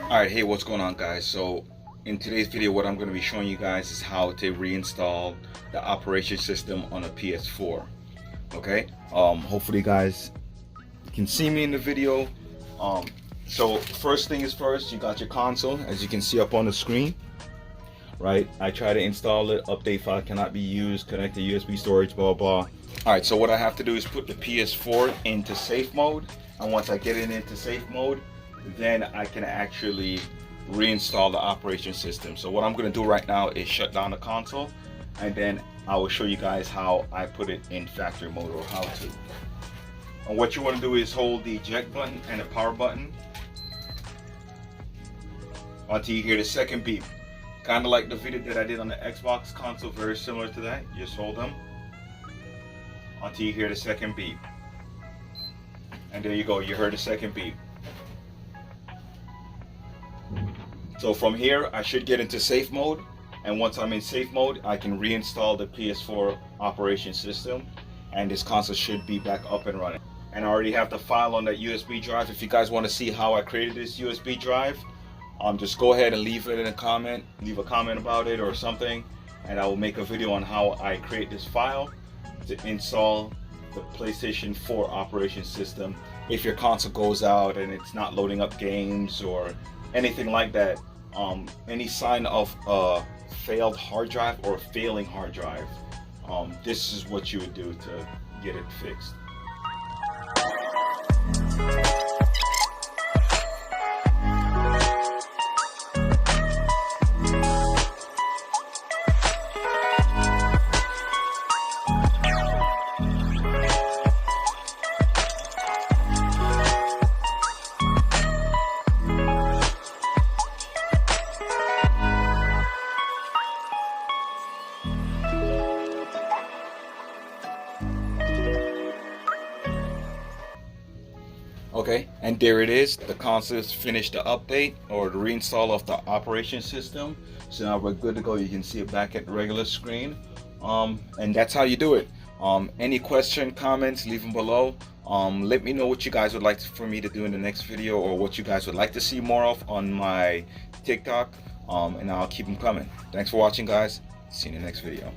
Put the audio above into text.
Alright, hey, what's going on, guys? So in today's video, what I'm going to be showing you guys is how to reinstall the operation system on a PS4. Okay, hopefully you guys can see me in the video. So first thing is first, you got your console, as you can see up on the screen, right? I try to install it, update file cannot be used, connect to USB storage, blah blah. Alright, so what I have to do is put the PS4 into safe mode, and once I get it into safe mode, then I can actually reinstall the operation system. So what I'm going to do right now is shut down the console, and then I will show you guys how I put it in factory mode, or how to. And what you want to do is hold the eject button and the power button until you hear the second beep. Kind of like the video that I did on the Xbox console, very similar to that. Just hold them until you hear the second beep. And there you go, you heard the second beep. So from here, I should get into safe mode, and once I'm in safe mode, I can reinstall the PS4 operation system, and this console should be back up and running. And I already have the file on that USB drive. If you guys want to see how I created this USB drive, just go ahead and leave it in a comment, leave a comment about it or something, and I will make a video on how I create this file to install the PlayStation 4 operation system if your console goes out and it's not loading up games or anything like that. Any sign of a failed hard drive or failing hard drive, this is what you would do to get it fixed. Okay, and there it is. The console has finished the update or the reinstall of the operation system. So now we're good to go. You can see it back at the regular screen. And that's how you do it. Any question, comments, leave them below. Let me know what you guys would like for me to do in the next video, or what you guys would like to see more of on my TikTok. And I'll keep them coming. Thanks for watching, guys. See you in the next video.